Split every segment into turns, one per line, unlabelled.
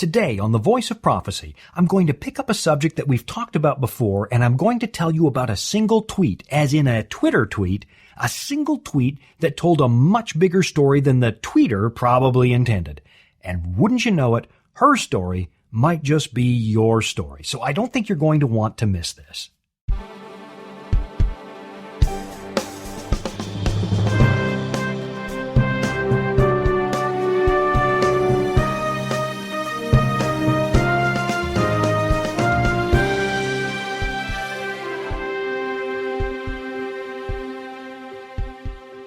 Today on The Voice of Prophecy, I'm going to pick up a subject that we've talked about before, and I'm going to tell you about a single tweet, as in a Twitter tweet, a single tweet that told a much bigger story than the tweeter probably intended. And wouldn't you know it, her story might just be your story. So I don't think you're going to want to miss this.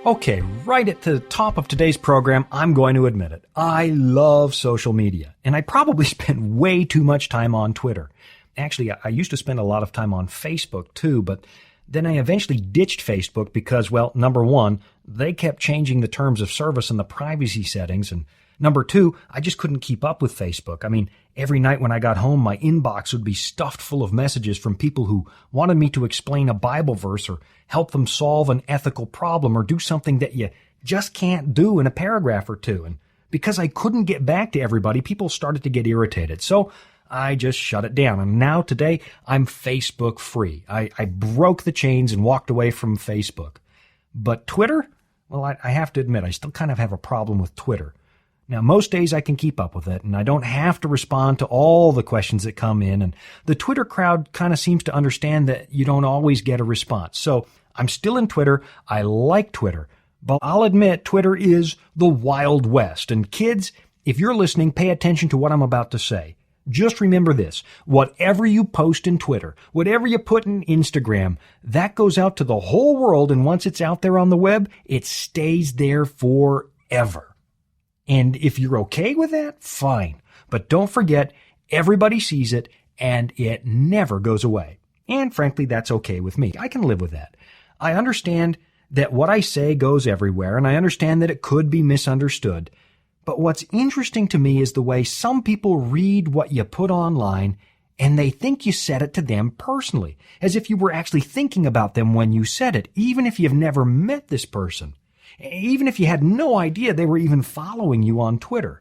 Okay, right at the top of today's program, I'm going to admit it. I love social media, and I probably spend way too much time on Twitter. Actually, I used to spend a lot of time on Facebook too, but then I eventually ditched Facebook because, well, number one, they kept changing the terms of service and the privacy settings, and number two, I just couldn't keep up with Facebook. I mean, every night when I got home, my inbox would be stuffed full of messages from people who wanted me to explain a Bible verse or help them solve an ethical problem or do something that you just can't do in a paragraph or two. And because I couldn't get back to everybody, people started to get irritated. So I just shut it down. And now today, I'm Facebook free. I broke the chains and walked away from Facebook. But Twitter? Well, I have to admit, I still kind of have a problem with Twitter. Now, most days I can keep up with it, and I don't have to respond to all the questions that come in, and the Twitter crowd kind of seems to understand that you don't always get a response. So I'm still in Twitter. I like Twitter, but I'll admit Twitter is the Wild West. And kids, if you're listening, pay attention to what I'm about to say. Just remember this. Whatever you post in Twitter, whatever you put in Instagram, that goes out to the whole world, and once it's out there on the web, it stays there forever. And if you're okay with that, fine. But don't forget, everybody sees it, and it never goes away. And frankly, that's okay with me. I can live with that. I understand that what I say goes everywhere, and I understand that it could be misunderstood. But what's interesting to me is the way some people read what you put online, and they think you said it to them personally, as if you were actually thinking about them when you said it, even if you've never met this person. Even if you had no idea they were even following you on Twitter.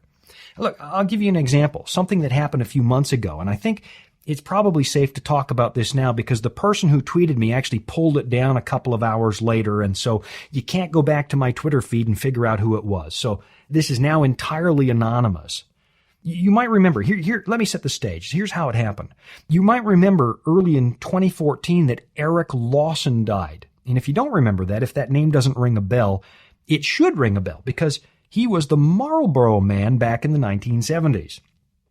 Look, I'll give you an example, something that happened a few months ago, and I think it's probably safe to talk about this now because the person who tweeted me actually pulled it down a couple of hours later, and so you can't go back to my Twitter feed and figure out who it was. So this is now entirely anonymous. You might remember, here, let me set the stage. Here's how it happened. You might remember early in 2014 that Eric Lawson died. And if you don't remember that, if that name doesn't ring a bell, it should ring a bell because he was the Marlboro Man back in the 1970s.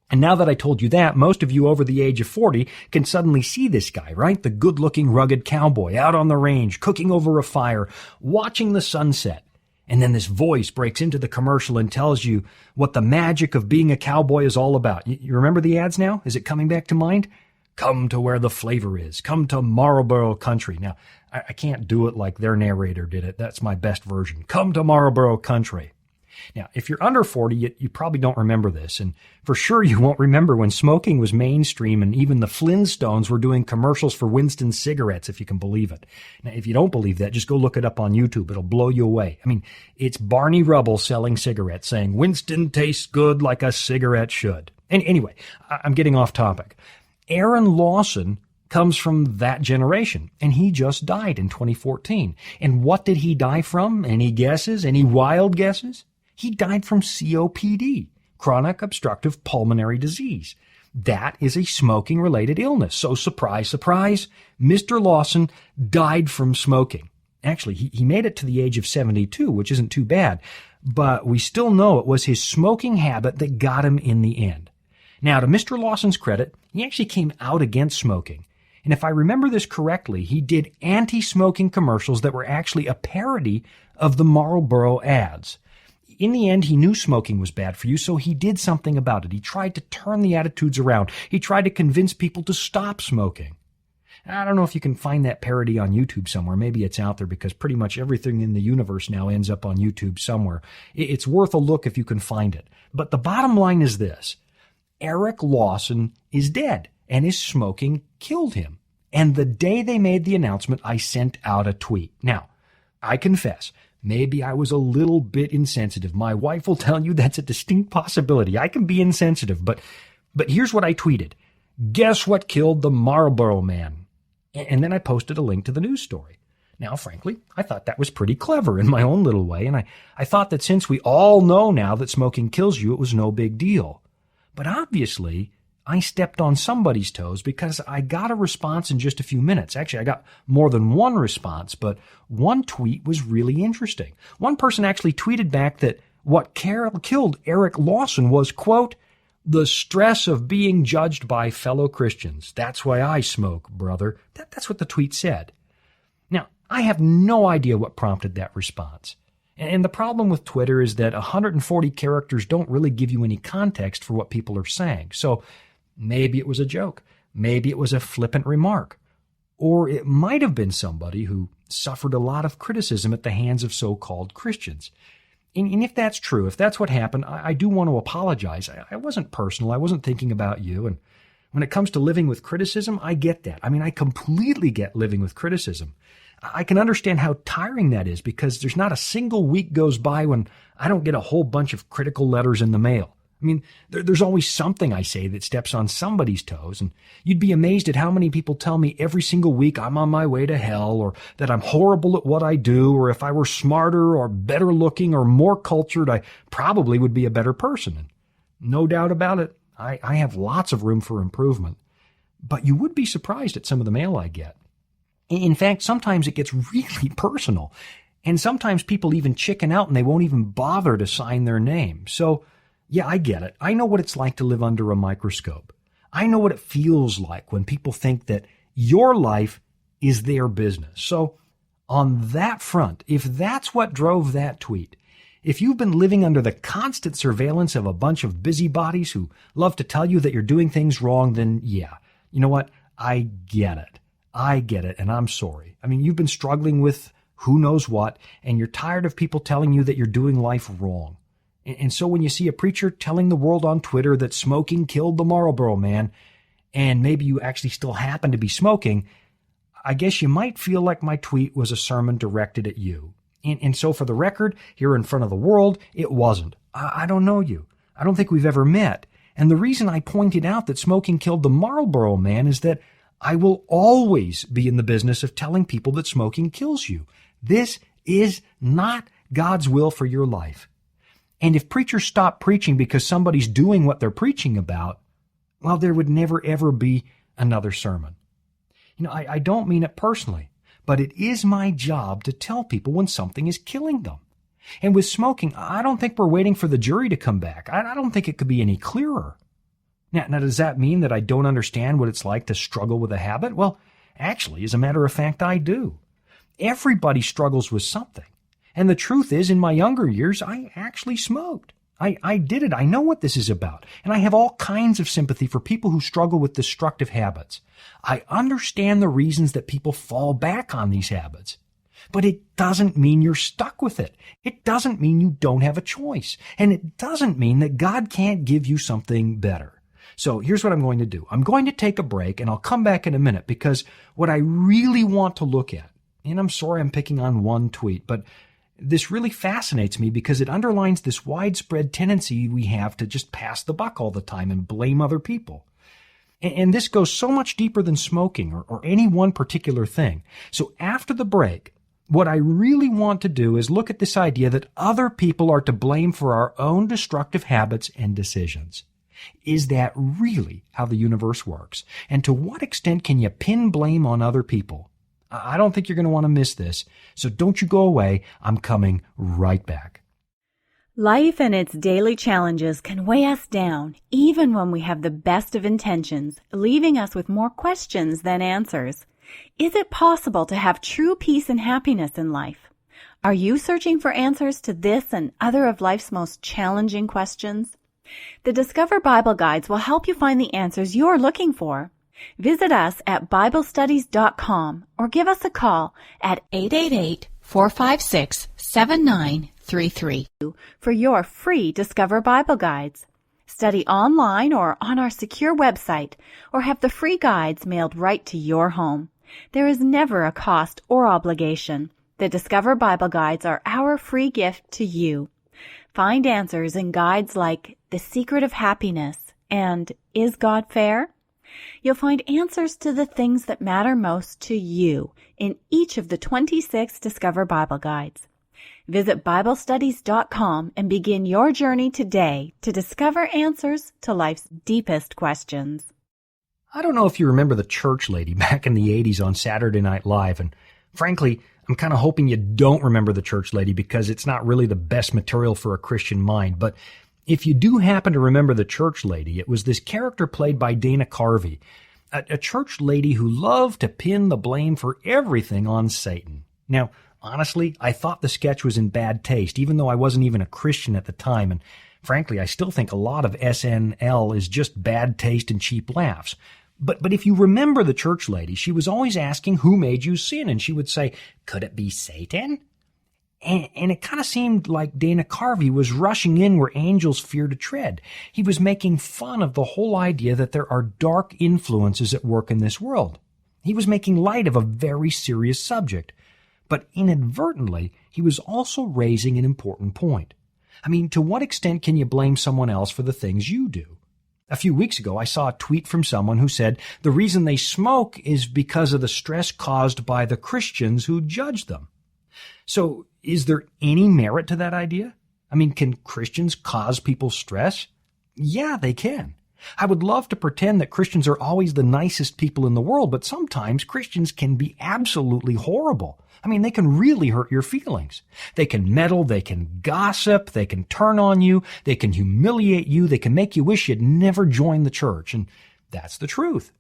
And now that I told you that, most of you over the age of 40 can suddenly see this guy, right? The good-looking, rugged cowboy out on the range, cooking over a fire, watching the sunset. And then this voice breaks into the commercial and tells you what the magic of being a cowboy is all about. You remember the ads now? Is it coming back to mind? Come to where the flavor is. Come to Marlboro Country. Now, I can't do it like their narrator did it. That's my best version. Come to Marlboro Country. Now, if you're under 40, you probably don't remember this. And for sure, you won't remember when smoking was mainstream and even the Flintstones were doing commercials for Winston cigarettes, if you can believe it. Now, if you don't believe that, just go look it up on YouTube. It'll blow you away. I mean, it's Barney Rubble selling cigarettes saying, Winston tastes good like a cigarette should. And anyway, I'm getting off topic. Aaron Lawson comes from that generation, and he just died in 2014. And what did he die from? Any guesses? Any wild guesses? He died from COPD, chronic obstructive pulmonary disease. That is a smoking-related illness. So surprise, surprise, Mr. Lawson died from smoking. Actually, he made it to the age of 72, which isn't too bad, but we still know it was his smoking habit that got him in the end. Now, to Mr. Lawson's credit, he actually came out against smoking. And if I remember this correctly, he did anti-smoking commercials that were actually a parody of the Marlboro ads. In the end, he knew smoking was bad for you, so he did something about it. He tried to turn the attitudes around. He tried to convince people to stop smoking. I don't know if you can find that parody on YouTube somewhere. Maybe it's out there because pretty much everything in the universe now ends up on YouTube somewhere. It's worth a look if you can find it. But the bottom line is this. Eric Lawson is dead, and his smoking killed him. And the day they made the announcement, I sent out a tweet. Now, I confess, maybe I was a little bit insensitive. My wife will tell you that's a distinct possibility. I can be insensitive, but But here's what I tweeted. Guess what killed the Marlboro Man? And then I posted a link to the news story. Now, frankly, I thought that was pretty clever in my own little way, and I thought that since we all know now that smoking kills you, it was no big deal. But obviously, I stepped on somebody's toes because I got a response in just a few minutes. Actually, I got more than one response, but one tweet was really interesting. One person actually tweeted back that what killed Eric Lawson was, quote, the stress of being judged by fellow Christians. That's why I smoke, brother. That's what the tweet said. Now, I have no idea what prompted that response. And the problem with Twitter is that 140 characters don't really give you any context for what people are saying. So maybe it was a joke. Maybe it was a flippant remark. Or it might have been somebody who suffered a lot of criticism at the hands of so-called Christians. And if that's true, if that's what happened, I do want to apologize. I wasn't personal. I wasn't thinking about you. And when it comes to living with criticism, I get that. I mean, I completely get living with criticism. I can understand how tiring that is because there's not a single week goes by when I don't get a whole bunch of critical letters in the mail. I mean, there's always something I say that steps on somebody's toes, and you'd be amazed at how many people tell me every single week I'm on my way to hell, or that I'm horrible at what I do, or if I were smarter or better looking or more cultured, I probably would be a better person. And no doubt about it, I have lots of room for improvement. But you would be surprised at some of the mail I get. In fact, sometimes it gets really personal, and sometimes people even chicken out and they won't even bother to sign their name. So, yeah, I get it. I know what it's like to live under a microscope. I know what it feels like when people think that your life is their business. So, on that front, if that's what drove that tweet, if you've been living under the constant surveillance of a bunch of busybodies who love to tell you that you're doing things wrong, then yeah, you know what? I get it. I get it, and I'm sorry. I mean, you've been struggling with who knows what, and you're tired of people telling you that you're doing life wrong. And so when you see a preacher telling the world on Twitter that smoking killed the Marlboro Man, and maybe you actually still happen to be smoking, I guess you might feel like my tweet was a sermon directed at you. And so for the record, here in front of the world, it wasn't. I don't know you. I don't think we've ever met. And the reason I pointed out that smoking killed the Marlboro Man is that I will always be in the business of telling people that smoking kills you. This is not God's will for your life. And if preachers stop preaching because somebody's doing what they're preaching about, well, there would never, ever be another sermon. You know, I don't mean it personally, but it is my job to tell people when something is killing them. And with smoking, I don't think we're waiting for the jury to come back. I don't think it could be any clearer. Now, does that mean that I don't understand what it's like to struggle with a habit? Well, actually, as a matter of fact, I do. Everybody struggles with something. And the truth is, in my younger years, I actually smoked. I did it. I know what this is about. And I have all kinds of sympathy for people who struggle with destructive habits. I understand the reasons that people fall back on these habits. But it doesn't mean you're stuck with it. It doesn't mean you don't have a choice. And it doesn't mean that God can't give you something better. So here's what I'm going to do. I'm going to take a break, and I'll come back in a minute because what I really want to look at, and I'm sorry I'm picking on one tweet, but this really fascinates me because it underlines this widespread tendency we have to just pass the buck all the time and blame other people. And this goes so much deeper than smoking or any one particular thing. So after the break, what I really want to do is look at this idea that other people are to blame for our own destructive habits and decisions. Is that really how the universe works? And to what extent can you pin blame on other people? I don't think you're going to want to miss this, so don't you go away. I'm coming right back.
Life and its daily challenges can weigh us down, even when we have the best of intentions, leaving us with more questions than answers. Is it possible to have true peace and happiness in life? Are you searching for answers to this and other of life's most challenging questions? The Discover Bible Guides will help you find the answers you're looking for. Visit us at BibleStudies.com or give us a call at 888-456-7933 for your free Discover Bible Guides. Study online or on our secure website, or have the free guides mailed right to your home. There is never a cost or obligation. The Discover Bible Guides are our free gift to you. Find answers in guides like The Secret of Happiness and Is God Fair? You'll find answers to the things that matter most to you in each of the 26 Discover Bible Guides. Visit BibleStudies.com and begin your journey today to discover answers to life's deepest questions.
I don't know if you remember the church lady back in the 80s on Saturday Night Live, and frankly, I'm kind of hoping you don't remember the church lady because it's not really the best material for a Christian mind. But if you do happen to remember the church lady, it was this character played by Dana Carvey, a church lady who loved to pin the blame for everything on Satan. Now, honestly, I thought the sketch was in bad taste, even though I wasn't even a Christian at the time. And frankly, I still think a lot of SNL is just bad taste and cheap laughs. But if you remember the church lady, she was always asking, who made you sin? And she would say, could it be Satan? And it kind of seemed like Dana Carvey was rushing in where angels fear to tread. He was making fun of the whole idea that there are dark influences at work in this world. He was making light of a very serious subject. But inadvertently, he was also raising an important point. I mean, to what extent can you blame someone else for the things you do? A few weeks ago, I saw a tweet from someone who said the reason they smoke is because of the stress caused by the Christians who judge them. So, is there any merit to that idea? I mean, can Christians cause people stress? Yeah, they can. I would love to pretend that Christians are always the nicest people in the world, but sometimes Christians can be absolutely horrible. I mean, they can really hurt your feelings. They can meddle, they can gossip, they can turn on you, they can humiliate you, they can make you wish you'd never joined the church, and that's the truth.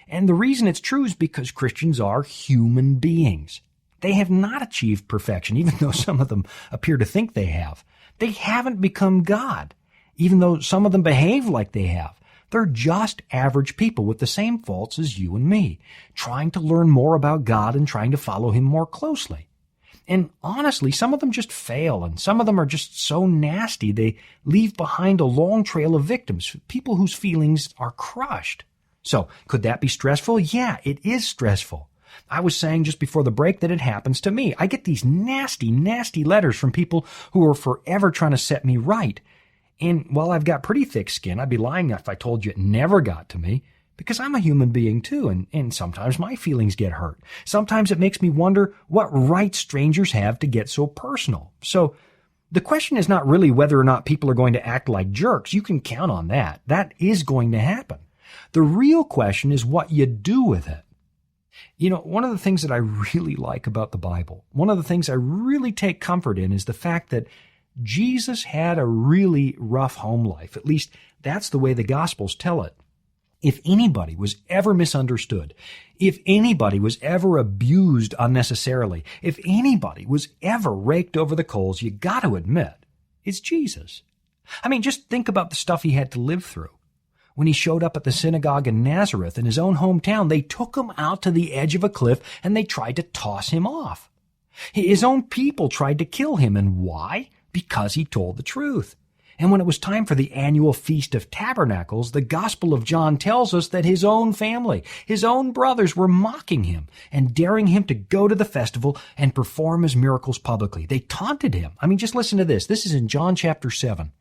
And the reason it's true is because Christians are human beings. They have not achieved perfection, even though some of them appear to think they have. They haven't become God, even though some of them behave like they have. They're just average people with the same faults as you and me, trying to learn more about God and trying to follow Him more closely. And honestly, some of them just fail, and some of them are just so nasty they leave behind a long trail of victims, people whose feelings are crushed. So, could that be stressful? Yeah, it is stressful. I was saying just before the break that it happens to me. I get these nasty, nasty letters from people who are forever trying to set me right. And while I've got pretty thick skin, I'd be lying if I told you it never got to me, because I'm a human being too, and sometimes my feelings get hurt. Sometimes it makes me wonder what right strangers have to get so personal. So the question is not really whether or not people are going to act like jerks. You can count on that. That is going to happen. The real question is what you do with it. You know, one of the things that I really like about the Bible, one of the things I really take comfort in is the fact that Jesus had a really rough home life. At least that's the way the Gospels tell it. If anybody was ever misunderstood, if anybody was ever abused unnecessarily, if anybody was ever raked over the coals, you got to admit, it's Jesus. I mean, just think about the stuff he had to live through. When he showed up at the synagogue in Nazareth in his own hometown, they took him out to the edge of a cliff and they tried to toss him off. His own people tried to kill him. And why? Because he told the truth. And when it was time for the annual Feast of Tabernacles, the Gospel of John tells us that his own family, his own brothers were mocking him and daring him to go to the festival and perform his miracles publicly. They taunted him. I mean, just listen to this. This is in John chapter 7.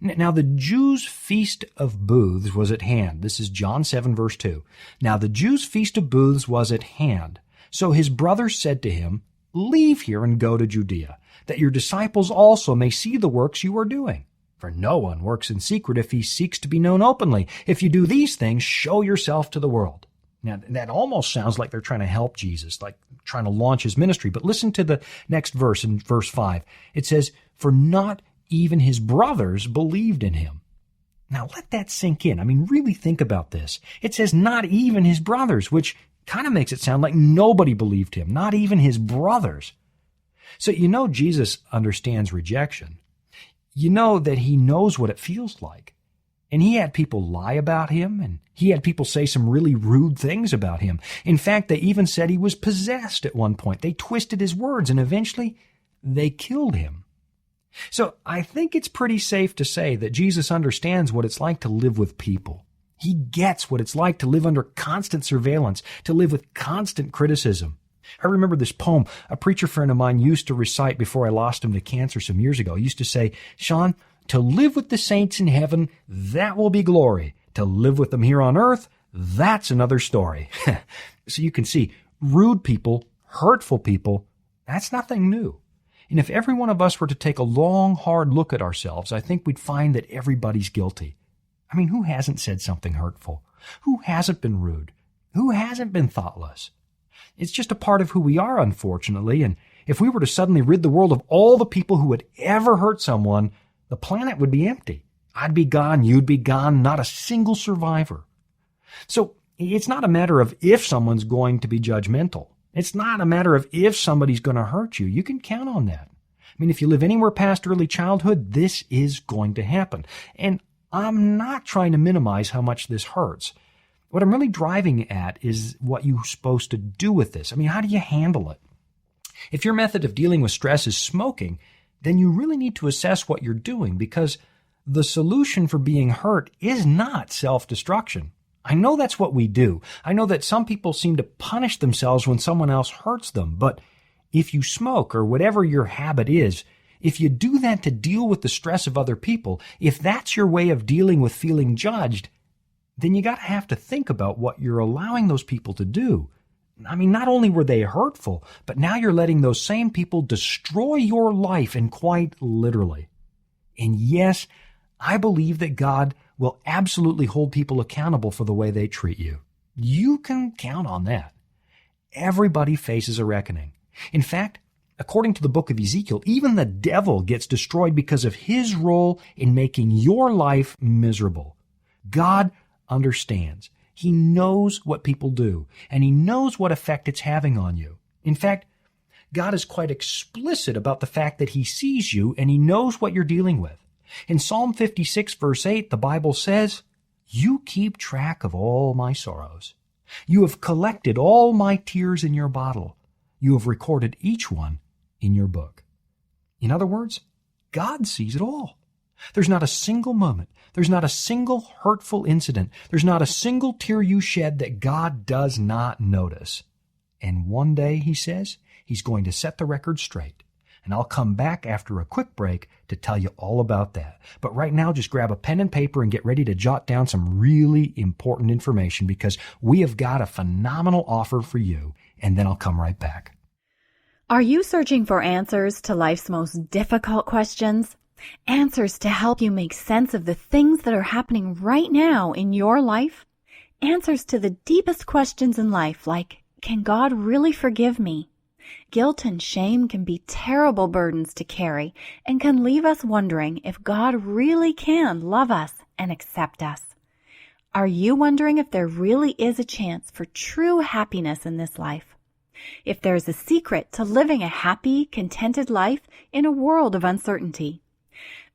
Now the Jews' Feast of Booths was at hand. This is John 7 verse 2. Now the Jews' Feast of Booths was at hand. So his brothers said to him, leave here and go to Judea, that your disciples also may see the works you are doing. For no one works in secret if he seeks to be known openly. If you do these things, show yourself to the world. Now, that almost sounds like they're trying to help Jesus, like trying to launch his ministry. But listen to the next verse in verse 5. It says, for not even his brothers believed in him. Now let that sink in. I mean, really think about this. It says not even his brothers, which kind of makes it sound like nobody believed him, not even his brothers. So you know Jesus understands rejection. You know that he knows what it feels like. And he had people lie about him, and he had people say some really rude things about him. In fact, they even said he was possessed at one point. They twisted his words, and eventually they killed him. So I think it's pretty safe to say that Jesus understands what it's like to live with people. He gets what it's like to live under constant surveillance, to live with constant criticism. I remember this poem a preacher friend of mine used to recite before I lost him to cancer some years ago. He used to say, Sean, To live with the saints in heaven, that will be glory. To live with them here on earth, that's another story. So you can see, rude people, hurtful people, that's nothing new. And if every one of us were to take a long, hard look at ourselves, I think we'd find that everybody's guilty. I mean, who hasn't said something hurtful? Who hasn't been rude? Who hasn't been thoughtless? It's just a part of who we are, unfortunately, and if we were to suddenly rid the world of all the people who had ever hurt someone, the planet would be empty. I'd be gone, you'd be gone, not a single survivor. So it's not a matter of if someone's going to be judgmental. It's not a matter of if somebody's going to hurt you. You can count on that. I mean, if you live anywhere past early childhood, this is going to happen. And I'm not trying to minimize how much this hurts. What I'm really driving at is what you're supposed to do with this. I mean, how do you handle it? If your method of dealing with stress is smoking, then you really need to assess what you're doing, because the solution for being hurt is not self-destruction. I know that's what we do. I know that some people seem to punish themselves when someone else hurts them, but if you smoke or whatever your habit is, if you do that to deal with the stress of other people, if that's your way of dealing with feeling judged, then you got to have to think about what you're allowing those people to do. I mean, not only were they hurtful, but now you're letting those same people destroy your life, and quite literally. And yes, I believe that God will absolutely hold people accountable for the way they treat you. You can count on that. Everybody faces a reckoning. In fact, according to the book of Ezekiel, even the devil gets destroyed because of his role in making your life miserable. God understands. He knows what people do, and he knows what effect it's having on you. In fact, God is quite explicit about the fact that he sees you and he knows what you're dealing with. In Psalm 56, verse 8, the Bible says, "You keep track of all my sorrows. You have collected all my tears in your bottle. You have recorded each one in your book." In other words, God sees it all. There's not a single moment. There's not a single hurtful incident. There's not a single tear you shed that God does not notice. And one day, he says, he's going to set the record straight. And I'll come back after a quick break to tell you all about that. But right now, just grab a pen and paper and get ready to jot down some really important information, because we have got a phenomenal offer for you. And then I'll come right back.
Are you searching for answers to life's most difficult questions? Answers to help you make sense of the things that are happening right now in your life? Answers to the deepest questions in life, like, can God really forgive me? Guilt and shame can be terrible burdens to carry and can leave us wondering if God really can love us and accept us. Are you wondering if there really is a chance for true happiness in this life? If there's a secret to living a happy, contented life in a world of uncertainty?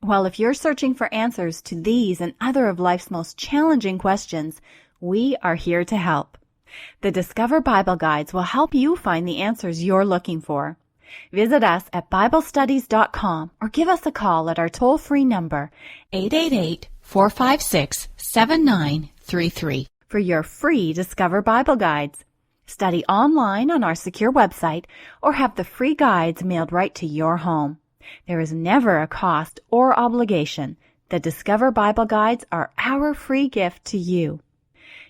Well, if you're searching for answers to these and other of life's most challenging questions, we are here to help. The Discover Bible Guides will help you find the answers you're looking for. Visit us at BibleStudies.com or give us a call at our toll-free number, 888-456-7933, for your free Discover Bible Guides. Study online on our secure website or have the free guides mailed right to your home. There is never a cost or obligation. The Discover Bible Guides are our free gift to you.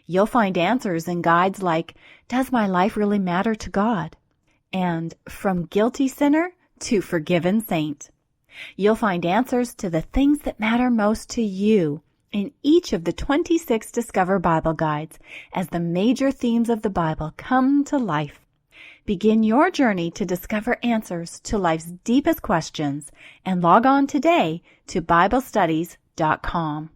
You'll find answers in guides like, Does my life really matter to God? And From Guilty Sinner to Forgiven Saint. You'll find answers to the things that matter most to you in each of the 26 Discover Bible Guides as the major themes of the Bible come to life. Begin your journey to discover answers to life's deepest questions and log on today to BibleStudies.com.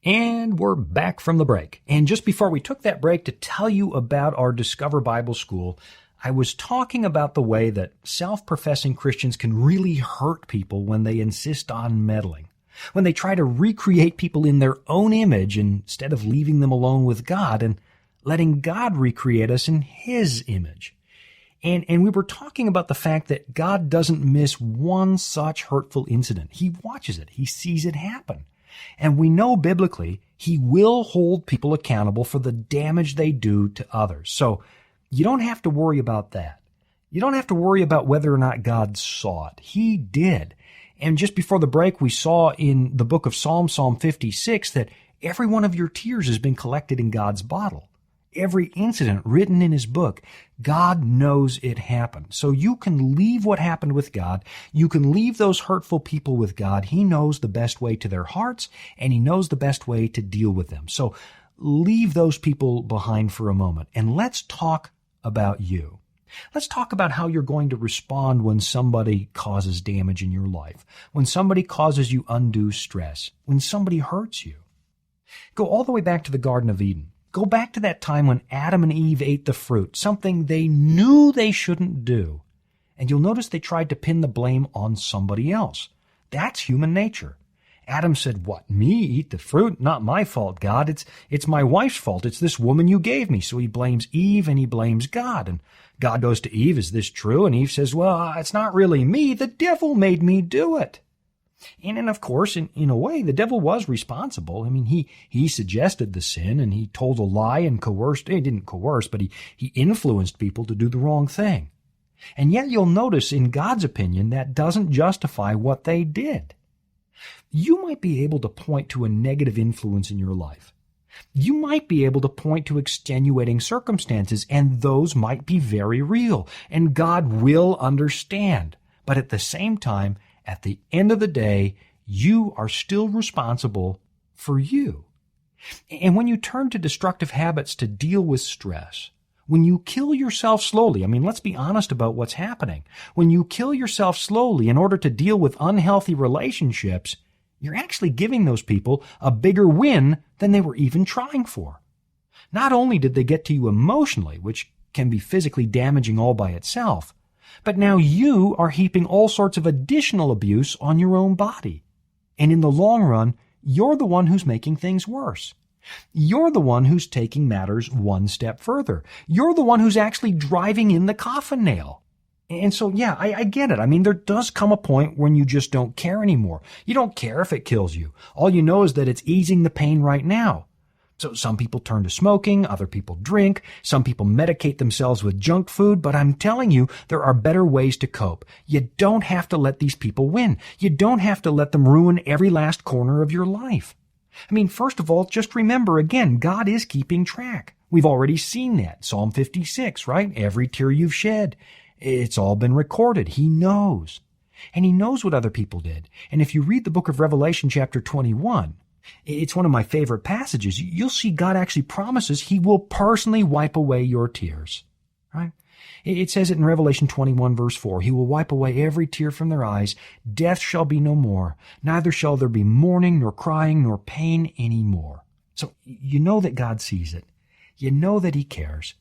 And we're back from the break. And just before we took that break to tell you about our Discover Bible School, I was talking about the way that self-professing Christians can really hurt people when they insist on meddling, when they try to recreate people in their own image instead of leaving them alone with God and letting God recreate us in His image. And we were talking about the fact that God doesn't miss one such hurtful incident. He watches it. He sees it happen. And we know biblically He will hold people accountable for the damage they do to others. So you don't have to worry about that. You don't have to worry about whether or not God saw it. He did. And just before the break, we saw in the book of Psalm 56, that every one of your tears has been collected in God's bottle. Every incident written in his book, God knows it happened. So you can leave what happened with God. You can leave those hurtful people with God. He knows the best way to their hearts, and he knows the best way to deal with them. So leave those people behind for a moment, and let's talk about you. Let's talk about how you're going to respond when somebody causes damage in your life, when somebody causes you undue stress, when somebody hurts you. Go all the way back to the Garden of Eden. Go back to that time when Adam and Eve ate the fruit, something they knew they shouldn't do. And you'll notice they tried to pin the blame on somebody else. That's human nature. Adam said, "What, me eat the fruit? Not my fault, God. It's my wife's fault. It's this woman you gave me." So he blames Eve and he blames God. And God goes to Eve, "Is this true?" And Eve says, "Well, it's not really me. The devil made me do it." And of course, in a way, the devil was responsible. I mean, he suggested the sin, and he told a lie and coerced. He didn't coerce, but he influenced people to do the wrong thing. And yet you'll notice, in God's opinion, that doesn't justify what they did. You might be able to point to a negative influence in your life. You might be able to point to extenuating circumstances, and those might be very real, and God will understand. But at the same time, at the end of the day, you are still responsible for you. And when you turn to destructive habits to deal with stress, when you kill yourself slowly, I mean, let's be honest about what's happening. When you kill yourself slowly in order to deal with unhealthy relationships, you're actually giving those people a bigger win than they were even trying for. Not only did they get to you emotionally, which can be physically damaging all by itself, but now you are heaping all sorts of additional abuse on your own body. And in the long run, you're the one who's making things worse. You're the one who's taking matters one step further. You're the one who's actually driving in the coffin nail. And so, yeah, I get it. I mean, there does come a point when you just don't care anymore. You don't care if it kills you. All you know is that it's easing the pain right now. So some people turn to smoking, other people drink, some people medicate themselves with junk food, but I'm telling you, there are better ways to cope. You don't have to let these people win. You don't have to let them ruin every last corner of your life. I mean, first of all, just remember again, God is keeping track. We've already seen that. Psalm 56, right? Every tear you've shed, it's all been recorded. He knows. And he knows what other people did. And if you read the book of Revelation chapter 21, it's one of my favorite passages. You'll see God actually promises he will personally wipe away your tears, right? It says it in Revelation 21 verse 4, he will wipe away every tear from their eyes. Death shall be no more. Neither shall there be mourning, nor crying, nor pain anymore. So you know that God sees it. You know that he cares.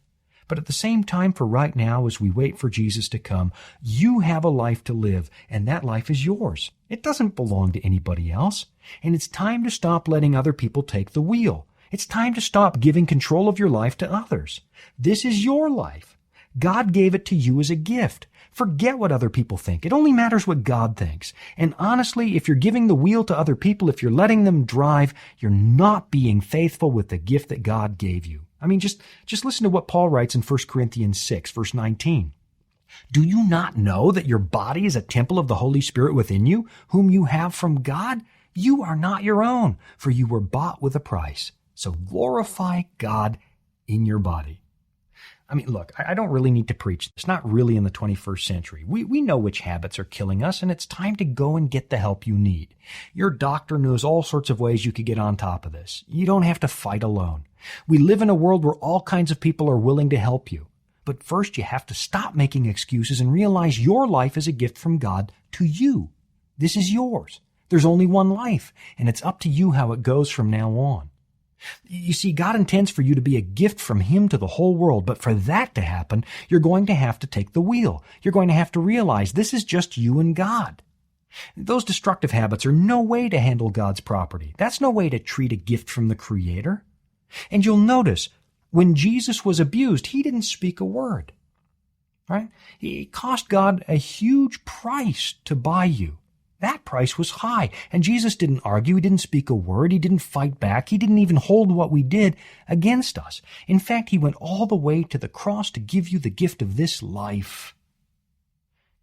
But at the same time, for right now, as we wait for Jesus to come, you have a life to live, and that life is yours. It doesn't belong to anybody else. And it's time to stop letting other people take the wheel. It's time to stop giving control of your life to others. This is your life. God gave it to you as a gift. Forget what other people think. It only matters what God thinks. And honestly, if you're giving the wheel to other people, if you're letting them drive, you're not being faithful with the gift that God gave you. I mean, just listen to what Paul writes in 1 Corinthians 6, verse 19. Do you not know that your body is a temple of the Holy Spirit within you, whom you have from God? You are not your own, for you were bought with a price. So glorify God in your body. I mean, look, I don't really need to preach. It's not really in the 21st century. We know which habits are killing us, and it's time to go and get the help you need. Your doctor knows all sorts of ways you could get on top of this. You don't have to fight alone. We live in a world where all kinds of people are willing to help you. But first, you have to stop making excuses and realize your life is a gift from God to you. This is yours. There's only one life, and it's up to you how it goes from now on. You see, God intends for you to be a gift from him to the whole world, but for that to happen, you're going to have to take the wheel. You're going to have to realize this is just you and God. Those destructive habits are no way to handle God's property. That's no way to treat a gift from the Creator. And you'll notice, when Jesus was abused, he didn't speak a word, right? It cost God a huge price to buy you. That price was high, and Jesus didn't argue. He didn't speak a word. He didn't fight back. He didn't even hold what we did against us. In fact, he went all the way to the cross to give you the gift of this life.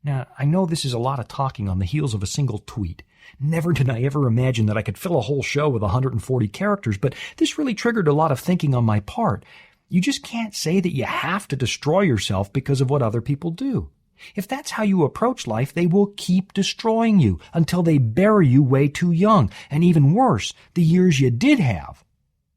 Now, I know this is a lot of talking on the heels of a single tweet. Never did I ever imagine that I could fill a whole show with 140 characters, but this really triggered a lot of thinking on my part. You just can't say that you have to destroy yourself because of what other people do. If that's how you approach life, they will keep destroying you until they bury you way too young. And even worse, the years you did have.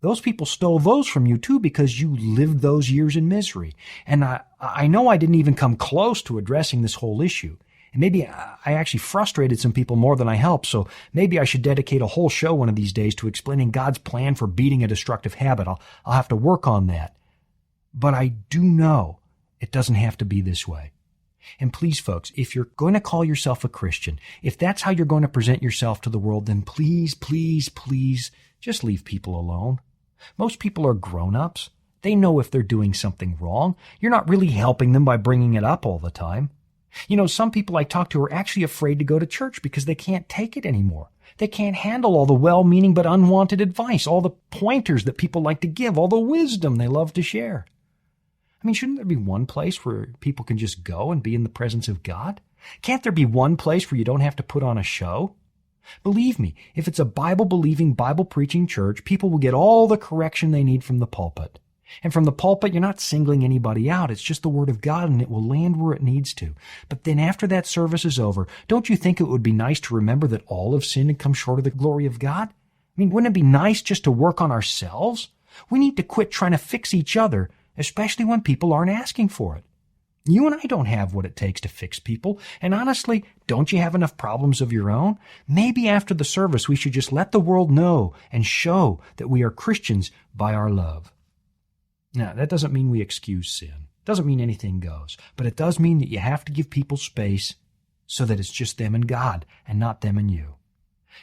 Those people stole those from you too because you lived those years in misery. And I know I didn't even come close to addressing this whole issue. And maybe I actually frustrated some people more than I helped, so maybe I should dedicate a whole show one of these days to explaining God's plan for beating a destructive habit. I'll have to work on that. But I do know it doesn't have to be this way. And please, folks, if you're going to call yourself a Christian, if that's how you're going to present yourself to the world, then please, please, please just leave people alone. Most people are grown-ups. They know if they're doing something wrong. You're not really helping them by bringing it up all the time. You know, some people I talk to are actually afraid to go to church because they can't take it anymore. They can't handle all the well-meaning but unwanted advice, all the pointers that people like to give, all the wisdom they love to share. I mean, shouldn't there be one place where people can just go and be in the presence of God? Can't there be one place where you don't have to put on a show? Believe me, if it's a Bible-believing, Bible-preaching church, people will get all the correction they need from the pulpit. And from the pulpit, you're not singling anybody out. It's just the Word of God, and it will land where it needs to. But then after that service is over, don't you think it would be nice to remember that all have sinned and come short of the glory of God? I mean, wouldn't it be nice just to work on ourselves? We need to quit trying to fix each other, especially when people aren't asking for it. You and I don't have what it takes to fix people. And honestly, don't you have enough problems of your own? Maybe after the service, we should just let the world know and show that we are Christians by our love. Now, that doesn't mean we excuse sin. Doesn't mean anything goes. But it does mean that you have to give people space so that it's just them and God and not them and you.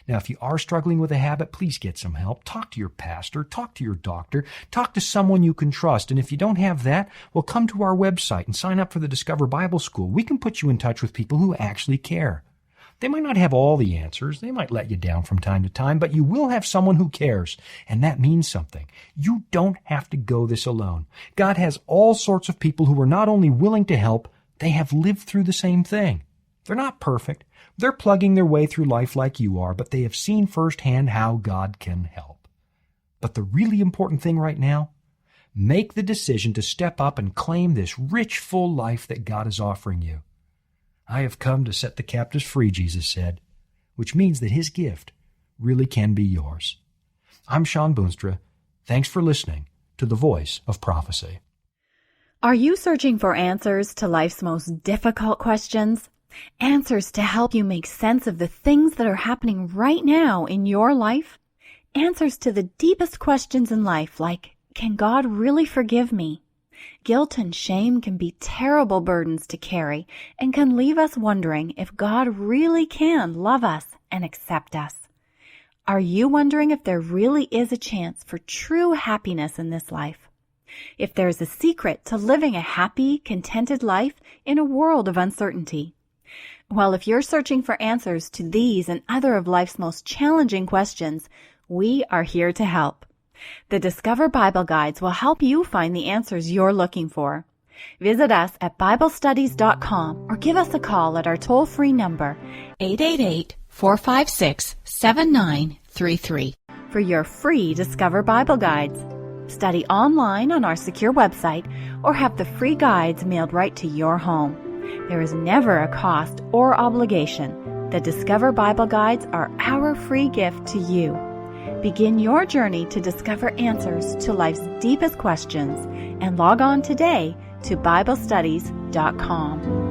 Now, if you are struggling with a habit, please get some help. Talk to your pastor, talk to your doctor, talk to someone you can trust. And if you don't have that, well, come to our website and sign up for the Discover Bible School. We can put you in touch with people who actually care. They might not have all the answers. They might let you down from time to time, but you will have someone who cares, and that means something. You don't have to go this alone. God has all sorts of people who are not only willing to help, they have lived through the same thing. They're not perfect. They're plugging their way through life like you are, but they have seen firsthand how God can help. But the really important thing right now, make the decision to step up and claim this rich, full life that God is offering you. I have come to set the captives free, Jesus said, which means that His gift really can be yours. I'm Sean Boonstra. Thanks for listening to The Voice of Prophecy.
Are you searching for answers to life's most difficult questions? Answers to help you make sense of the things that are happening right now in your life? Answers to the deepest questions in life, like, can God really forgive me? Guilt and shame can be terrible burdens to carry and can leave us wondering if God really can love us and accept us. Are you wondering if there really is a chance for true happiness in this life? If there's a secret to living a happy, contented life in a world of uncertainty? Well, if you're searching for answers to these and other of life's most challenging questions, we are here to help. The Discover Bible Guides will help you find the answers you're looking for. Visit us at BibleStudies.com or give us a call at our toll-free number, 888-456-7933, for your free Discover Bible Guides. Study online on our secure website or have the free guides mailed right to your home. There is never a cost or obligation. The Discover Bible Guides are our free gift to you. Begin your journey to discover answers to life's deepest questions and log on today to BibleStudies.com.